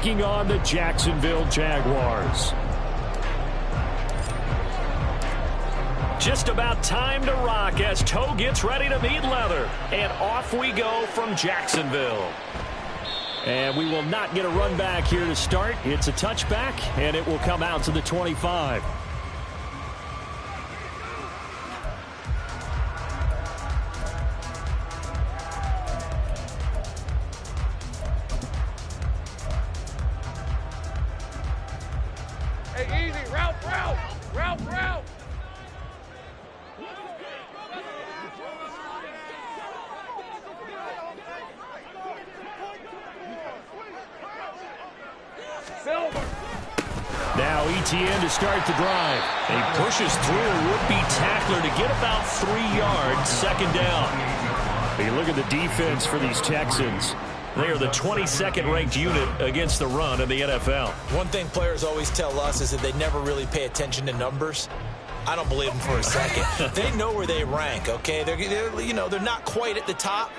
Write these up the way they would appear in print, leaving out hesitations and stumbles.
taking on the Jacksonville Jaguars. Just about time to rock as toe gets ready to meet leather. And off we go from Jacksonville. And we will not get a run back here to start. It's a touchback, and it will come out to the 25. Hey, easy. Route. Now ETN to start the drive. He pushes through a would-be tackler to get about 3 yards, second down. You look at the defense for these Texans. They are the 22nd ranked unit against the run in the NFL. One thing players always tell us is that they never really pay attention to numbers. I don't believe them for a second. They know where they rank, okay? They're not quite at the top,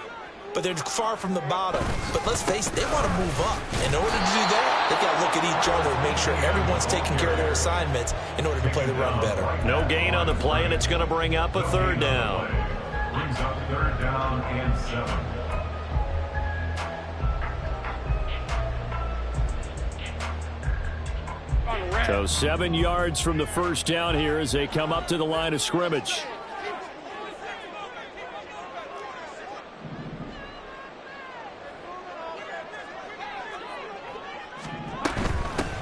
but they're far from the bottom. But let's face it, they want to move up. In order to do that, they've got to look at each other and make sure everyone's taking care of their assignments in order to play the run better. No gain on the play, and it's going to bring up a third down. Brings up third down and 7. So 7 yards from the first down here as they come up to the line of scrimmage.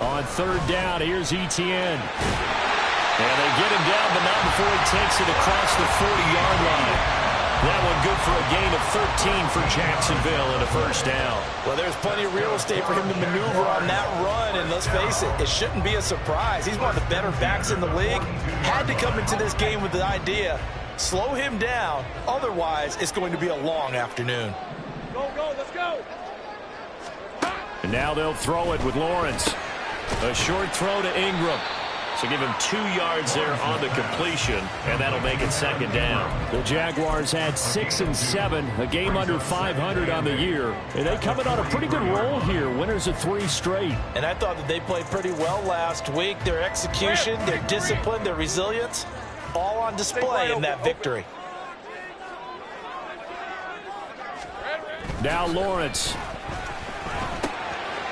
On third down, here's ETN. And they get him down, but not before he takes it across the 40-yard line. That one good for a gain of 13 for Jacksonville and a first down. Well, there's plenty of real estate for him to maneuver on that run, and let's face it, it shouldn't be a surprise. He's one of the better backs in the league. Had to come into this game with the idea, slow him down, otherwise it's going to be a long afternoon. Go, let's go. And now they'll throw it with Lawrence. A short throw to Ingram. So give him 2 yards there on the completion, and that'll make it second down. The Jaguars had 6 and 7, a game under 500 on the year. And they coming on a pretty good roll here, winners of 3 straight. And I thought that they played pretty well last week. Their execution, their discipline, their resilience, all on display in that victory. Now Lawrence.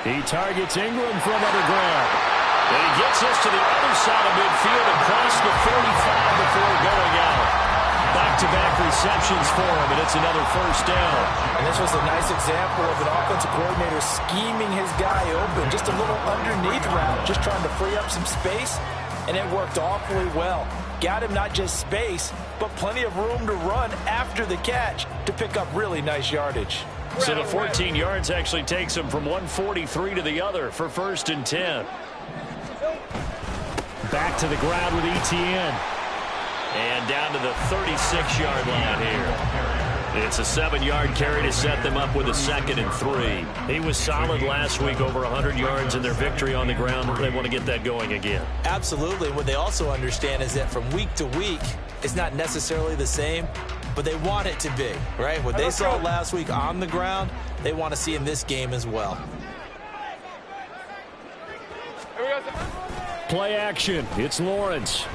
He targets Ingram for another grab. And he gets us to the other side of midfield across the 45 before going out. Back-to-back receptions for him, and it's another first down. And this was a nice example of an offensive coordinator scheming his guy open. Just a little underneath route, just trying to free up some space, and it worked awfully well. Got him not just space, but plenty of room to run after the catch to pick up really nice yardage. So the 14 yards actually takes him from 143 to the other for first and 10. Back to the ground with ETN. And down to the 36-yard line here. It's a 7-yard carry to set them up with a 2nd and 3. He was solid last week, over 100 yards in their victory on the ground. They want to get that going again. Absolutely. What they also understand is that from week to week, it's not necessarily the same, but they want it to be, right? What they saw last week on the ground, they want to see in this game as well. Play action. It's Lawrence.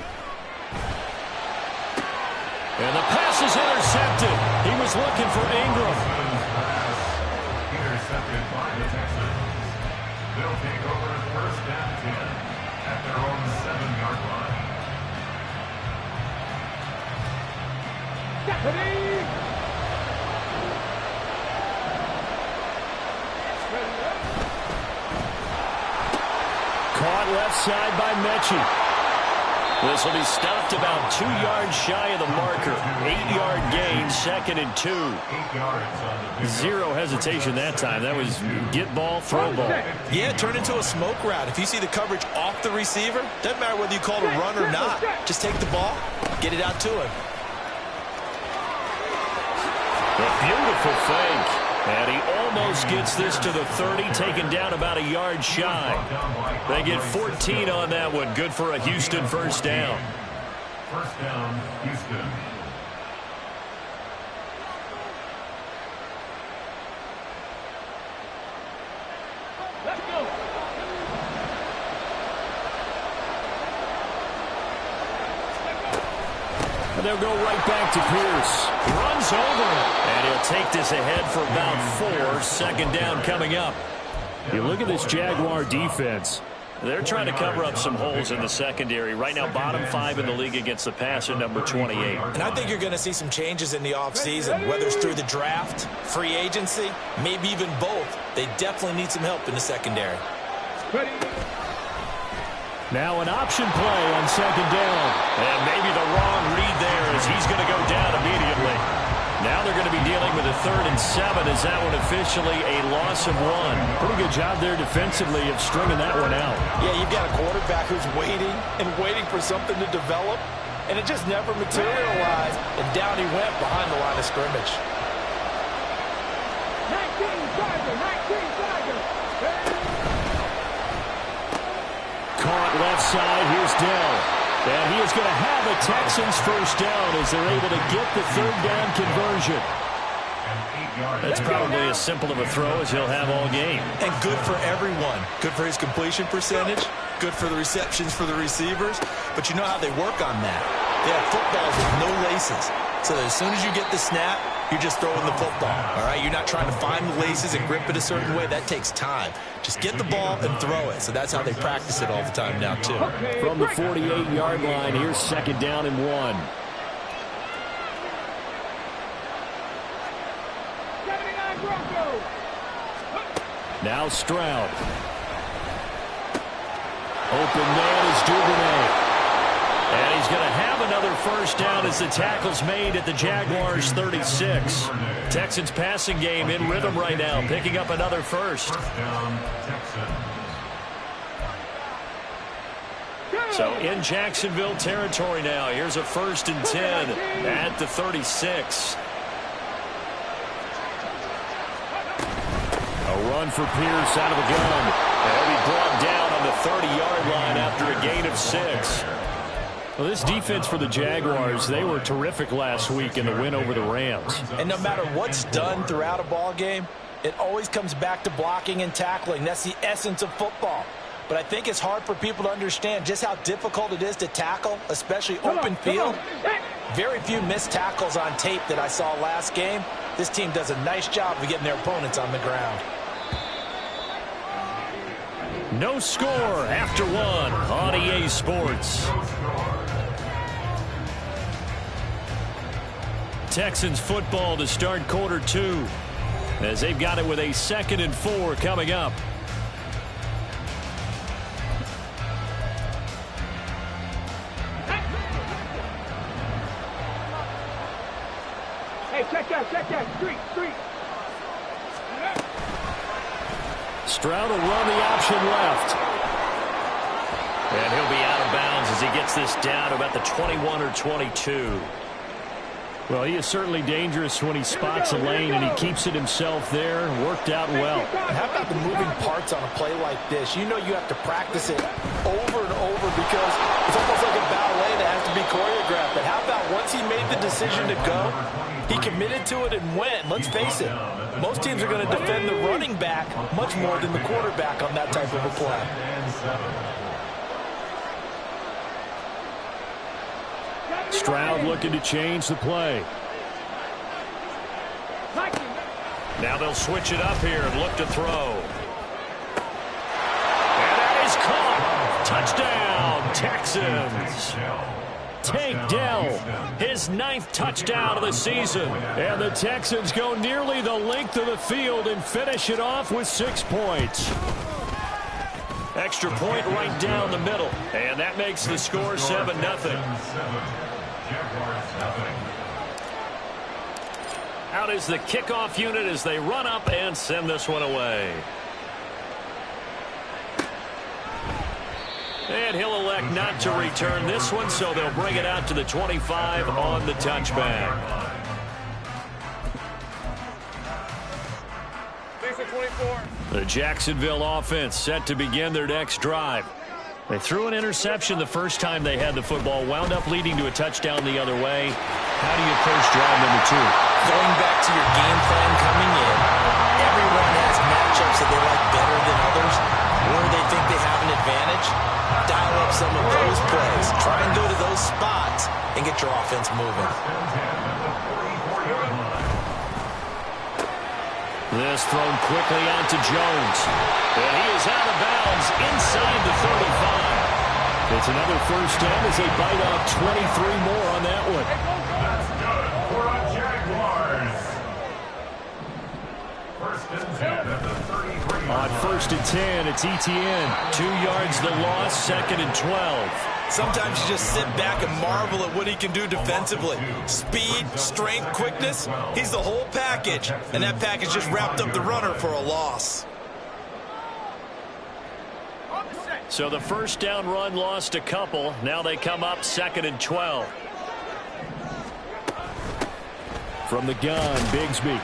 And the pass is intercepted. He was looking for Ingram. Intercepted by the Texans. They'll take over first down 10 at their own 7-yard line. Caught left side by Mechie. This will be stopped about 2 yards shy of the marker. 8-yard gain, 2nd and 2. 8 yards on the Zero hesitation that time. That was get ball, throw ball. Yeah, turn into a smoke route. If you see the coverage off the receiver, doesn't matter whether you call it a run or not. Just take the ball, get it out to him. A beautiful fake. And he almost gets this to the 30, taken down about a yard shy. They get 14 on that one. Good for a Houston first down. First down, Houston. Let's go. And they'll go right back to Pierce. Runs over it. And he'll take this ahead for about 4. Second down coming up. You look at this Jaguar defense. They're trying to cover up some holes in the secondary. Right now, bottom 5 in the league against the passer, number 28. And I think you're going to see some changes in the offseason, whether it's through the draft, free agency, maybe even both. They definitely need some help in the secondary. Now an option play on second down. And maybe the wrong read there as he's going to go down immediately. Now they're going to be dealing with a 3rd and 7. Is that one officially a loss of 1? Pretty good job there defensively of stringing that one out. Yeah, you've got a quarterback who's waiting and waiting for something to develop, and it just never materialized, and down he went behind the line of scrimmage. 19 Tiger. Caught left side. Here's Dell. And he is going to have a Texans first down as they're able to get the 3rd down conversion. That's probably as simple of a throw as he'll have all game. And good for everyone. Good for his completion percentage. Good for the receptions for the receivers. But you know how they work on that. They have footballs with no laces. So as soon as you get the snap, you're just throwing the football. All right, you're not trying to find the laces and grip it a certain way. That takes time. Just get the ball and throw it. So that's how they practice it all the time now, too. From the 48-yard line, here's second down and 1. Now Stroud. Open man is Duvernay. And he's going to have another first down as the tackle's made at the Jaguars' 36. Texans passing game in rhythm right now, picking up another first. So in Jacksonville territory now. Here's a 1st and 10 at the 36. A run for Pierce out of the gun. And he'll be brought down on the 30-yard line after a gain of 6. Well, this defense for the Jaguars, they were terrific last week in the win over the Rams. And no matter what's done throughout a ball game, it always comes back to blocking and tackling. That's the essence of football. But I think it's hard for people to understand just how difficult it is to tackle, especially open field. Very few missed tackles on tape that I saw last game. This team does a nice job of getting their opponents on the ground. No score after 1 on EA Sports. Texans football to start quarter 2 as they've got it with a 2nd and 4 coming up. Hey, check that, street. Stroud will run the option left. And he'll be out of bounds as he gets this down to about the 21 or 22. Well, he is certainly dangerous when he spots a lane, and he keeps it himself there. Worked out well. And how about the moving parts on a play like this? You know you have to practice it over and over because it's almost like a ballet that has to be choreographed. But how about once he made the decision to go, he committed to it and went. Let's face it, most teams are going to defend the running back much more than the quarterback on that type of a play. Stroud looking to change the play. Now they'll switch it up here and look to throw. And that is caught. Touchdown, Texans. Tank Dell, his 9th touchdown of the season. And the Texans go nearly the length of the field and finish it off with 6 points. Extra point right down the middle. And that makes the score 7-0. Out is the kickoff unit as they run up and send this one away. And he'll elect not to return this one, so they'll bring it out to the 25 on the touchback. The Jacksonville offense set to begin their next drive. They threw an interception the first time they had the football, wound up leading to a touchdown the other way. How do you approach drive number 2? Going back to your game plan coming in, everyone has matchups that they like better than others, or they think they have an advantage. Dial up some of those plays. Try and go to those spots and get your offense moving. This thrown quickly out to Jones. And he is out of bounds inside the 35. It's another first down as they bite off 23 more on that one. That's good for a Jaguars. First and 10 at the 33. On first and 10, it's ETN. 2 yards the loss, second and 12. Sometimes you just sit back and marvel at what he can do defensively. Speed, strength, quickness, he's the whole package. And that package just wrapped up the runner for a loss. So the first down run lost a couple. Now they come up second and 12. From the gun, Bigsby.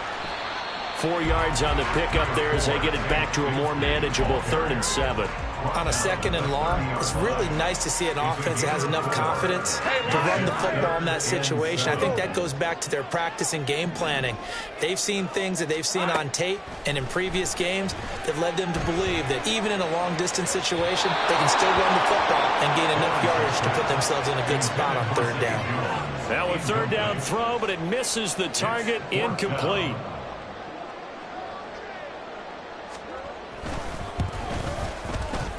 4 yards on the pickup there as they get it back to a more manageable 3rd and 7. On a second and long, it's really nice to see an offense that has enough confidence to run the football in that situation. I think that goes back to their practice and game planning. They've seen things that they've seen on tape and in previous games that led them to believe that even in a long-distance situation, they can still run the football and gain enough yardage to put themselves in a good spot on 3rd down. Now a 3rd down throw, but it misses the target, incomplete.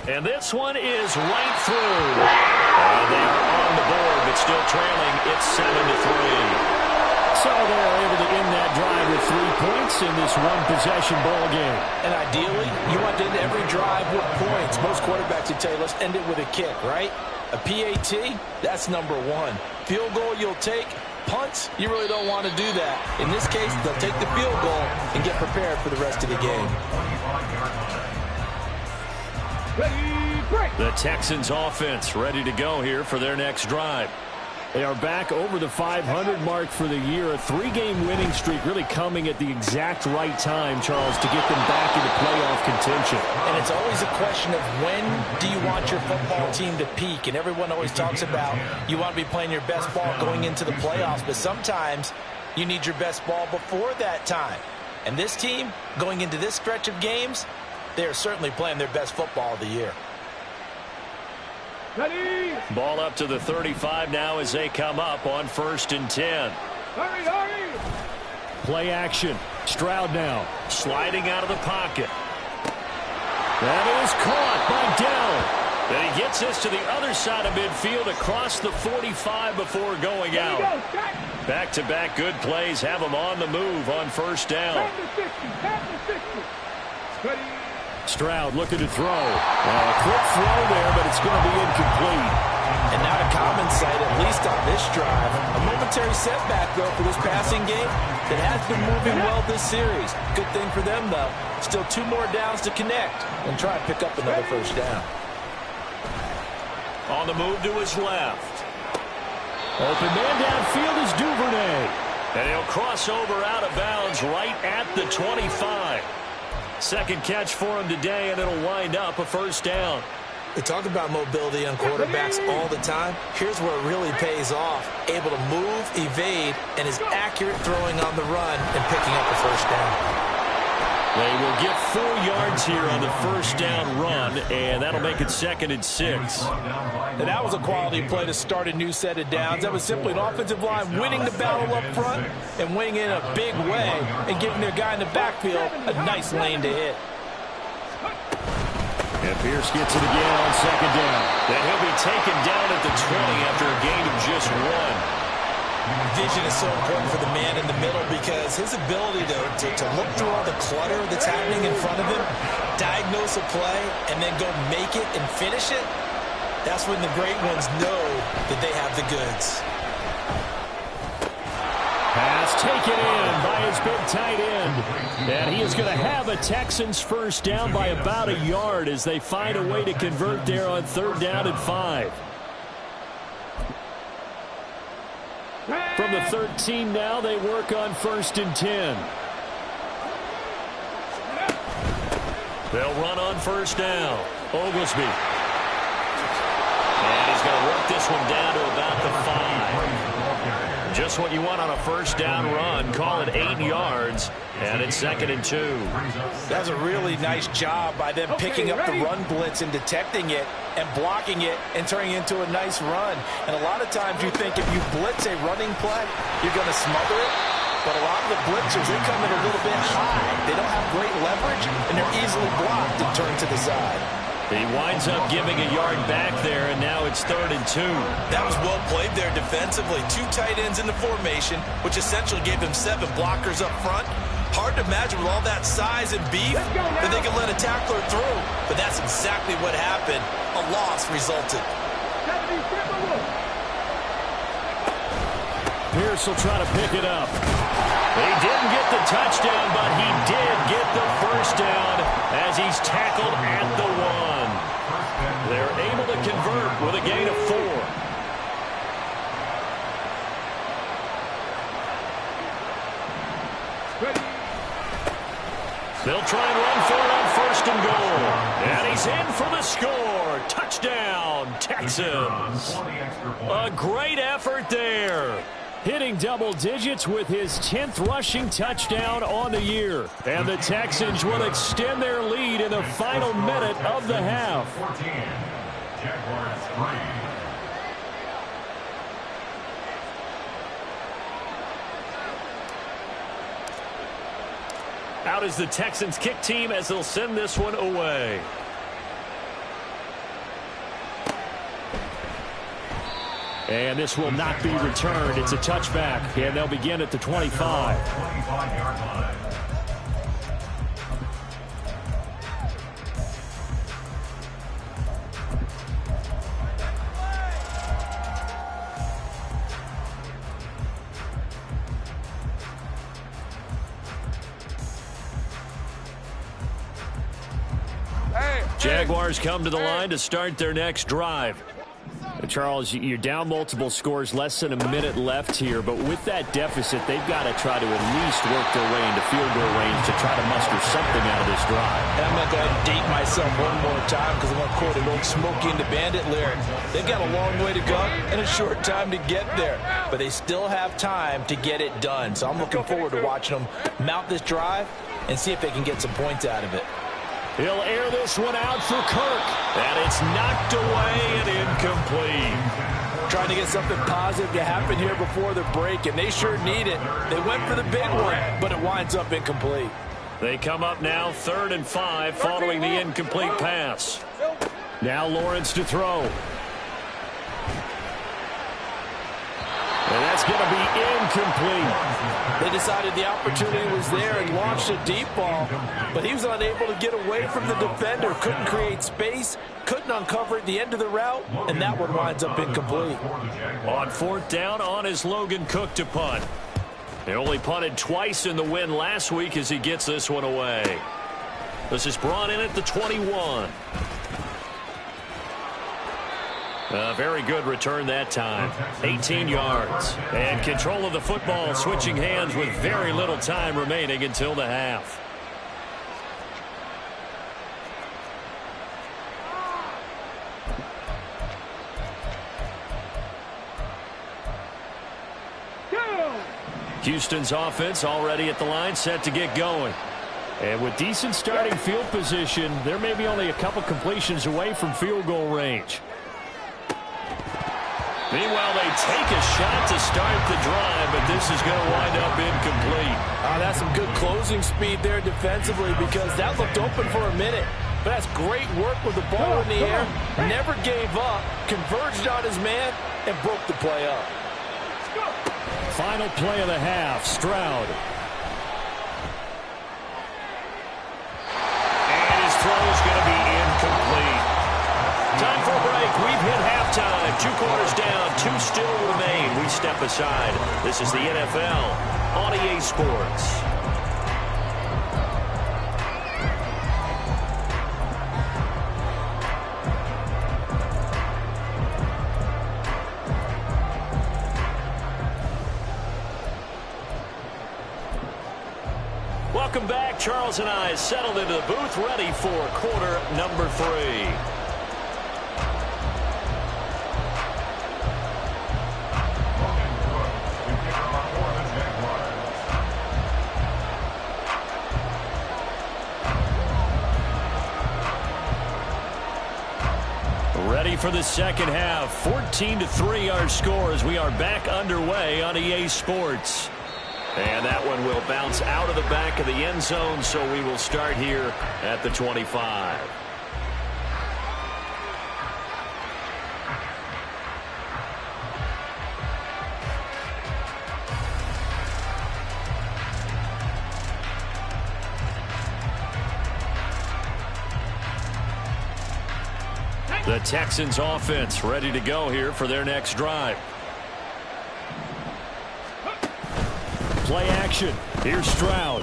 And this one is right through. And they are on the board, but still trailing. It's 7-3. So they're able to end that drive with 3 points in this one-possession ball game. And ideally, you want to end every drive with points. Most quarterbacks would tell you, let's end it with a kick, right? A PAT, that's number 1. Field goal you'll take. Punts, you really don't want to do that. In this case, they'll take the field goal and get prepared for the rest of the game. The Texans offense ready to go here for their next drive. They are back over the 500 mark for the year. A 3-game winning streak really coming at the exact right time, Charles, to get them back into playoff contention. And it's always a question of when do you want your football team to peak? And everyone always talks about you want to be playing your best ball going into the playoffs, but sometimes you need your best ball before that time. And this team, going into this stretch of games, they are certainly playing their best football of the year. Ready. Ball up to the 35 now as they come up on 1st and 10. Hurry, hurry. Play action. Stroud now sliding out of the pocket. That is caught by Dell. And he gets this to the other side of midfield across the 45 before going out. Back-to-back good plays have them on the move on 1st down. Tap the 60, tap the 60. Ready. Stroud looking to throw. A quick throw there, but it's going to be incomplete. And not a common sight, at least on this drive. A momentary setback, though, for this passing game that has been moving well this series. Good thing for them, though. Still 2 more downs to connect and try and pick up another 1st down. On the move to his left. Open man downfield is Duvernay. And he'll cross over out of bounds right at the 25. Second catch for him today, and it'll wind up a 1st down. We talk about mobility on quarterbacks all the time. Here's where it really pays off. Able to move, evade, and is accurate throwing on the run and picking up a 1st down. They will get 4 yards here on the 1st down run, and that'll make it 2nd and 6. And that was a quality play to start a new set of downs. That was simply an offensive line winning the battle up front and winning in a big way and giving their guy in the backfield a nice lane to hit. And Pierce gets it again on 2nd down. Then he'll be taken down at the 20 after a gain of just 1. Vision is so important for the man in the middle because his ability to look through all the clutter that's happening in front of him, diagnose a play, and then go make it and finish it, that's when the great ones know that they have the goods. Pass taken in by his big tight end. And he is going to have a Texans 1st down by about a yard as they find a way to convert there on 3rd down and 5. From the 13 now, they work on 1st and 10. They'll run on 1st down. Oglesby. And he's going to work this one down to about the 5. Just what you want on a first down run. Call it 8 yards, and it's 2nd and 2. That was a really nice job by them picking up the run blitz and detecting it and blocking it and turning it into a nice run. And a lot of times you think if you blitz a running play, you're going to smother it. But a lot of the blitzers, they come in a little bit high. They don't have great leverage, and they're easily blocked and turned to the side. He winds up giving a yard back there, and now it's 3rd and 2. That was well played there defensively. 2 tight ends in the formation, which essentially gave them 7 blockers up front. Hard to imagine with all that size and beef that they can let a tackler through. But that's exactly what happened. A loss resulted. Pierce will try to pick it up. He didn't get the touchdown, but he did get the first down as he's tackled at the 1. They're able to convert with a gain of 4. They'll try and run for it on 1st and goal. And he's in for the score. Touchdown, Texans. A great effort there. Hitting double digits with his 10th rushing touchdown on the year. And the Texans will extend their lead in the final minute of the half. 14, Jaguars 3. Out is the Texans kick team as they'll send this one away. And this will not be returned. It's a touchback, and they'll begin at the 25. 25-yard line. Jaguars come to the line to start their next drive. Charles, you're down multiple scores, less than a minute left here, but with that deficit, they've got to try to at least work their way into field goal range to try to muster something out of this drive. And I'm going to go ahead and date myself one more time because I'm going to quote an old Smokey and the Bandit lyric. They've got a long way to go and a short time to get there, but they still have time to get it done. So I'm looking forward to watching them mount this drive and see if they can get some points out of it. He'll air this one out for Kirk. And it's knocked away and incomplete. Trying to get something positive to happen here before the break, and they sure need it. They went for the big one, but it winds up incomplete. They come up now 3rd and 5 following the incomplete pass. Now Lawrence to throw. And that's going to be incomplete. They decided the opportunity was there and launched a deep ball, but he was unable to get away from the defender, couldn't create space, couldn't uncover at the end of the route, and that one winds up incomplete. On 4th down, on is Logan Cook to punt. They only punted twice in the win last week as he gets this one away. This is brought in at the 21. A very good return that time. 18 yards. And control of the football, switching hands with very little time remaining until the half. Houston's offense already at the line, set to get going. And with decent starting field position, they're maybe only a couple completions away from field goal range. Meanwhile, they take a shot to start the drive, but this is going to wind up incomplete. That's some good closing speed there defensively because that looked open for a minute. But that's great work with the ball in the air. Never gave up, converged on his man, and broke the play up. Final play of the half, Stroud. And his throw is going to be incomplete. Time for a break. We've hit halftime. 2 quarters down, 2 still remain. We step aside. This is the NFL on EA Sports. Welcome back. Charles and I settled into the booth, ready for quarter number 3. Ready for the second half. 14-3 our score as we are back underway on EA Sports. And that one will bounce out of the back of the end zone, so we will start here at the 25. The Texans offense ready to go here for their next drive. Play action. Here's Stroud.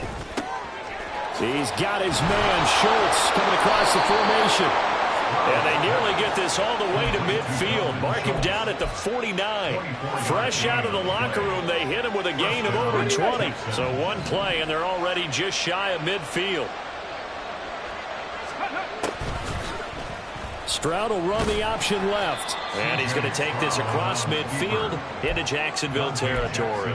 He's got his man, Schultz, coming across the formation. And they nearly get this all the way to midfield. Mark him down at the 49. Fresh out of the locker room, they hit him with a gain of over 20. So one play, and they're already just shy of midfield. Stroud will run the option left. And he's going to take this across midfield into Jacksonville territory.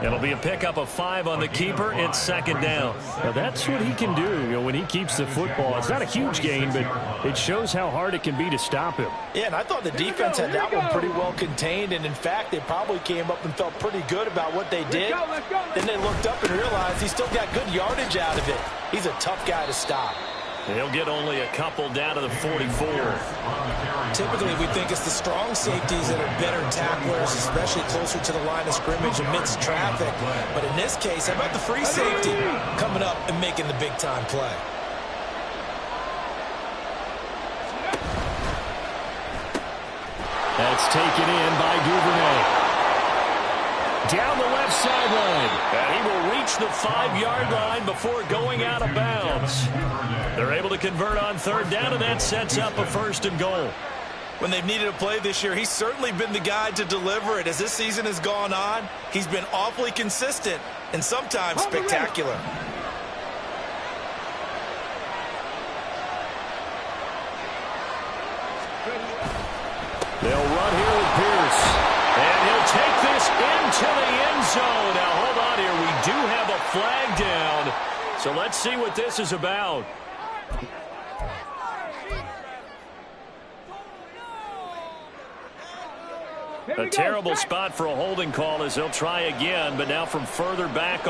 It'll be a pickup of 5 on the keeper. It's second down. Now that's what he can do, when he keeps the football. It's not a huge gain, but it shows how hard it can be to stop him. Yeah, and I thought the defense had that one pretty well contained. And, in fact, they probably came up and felt pretty good about what they did. Then they looked up and realized he still got good yardage out of it. He's a tough guy to stop. He'll get only a couple down to the 44. Typically, we think it's the strong safeties that are better tacklers, especially closer to the line of scrimmage amidst traffic. But in this case, how about the free safety coming up and making the big-time play? That's taken in by Duvernay. Down the left sideline. And he will reach the 5-yard line before going out of bounds. They're able to convert on third down, and that sets up a 1st and goal. When they've needed a play this year, he's certainly been the guy to deliver it. As this season has gone on, he's been awfully consistent and sometimes spectacular. They'll run here with Pierce. And he'll take this into the end zone. Now, hold on here. We do have a flag down. So let's see what this is about. A terrible spot for a holding call as they'll try again, but now from further back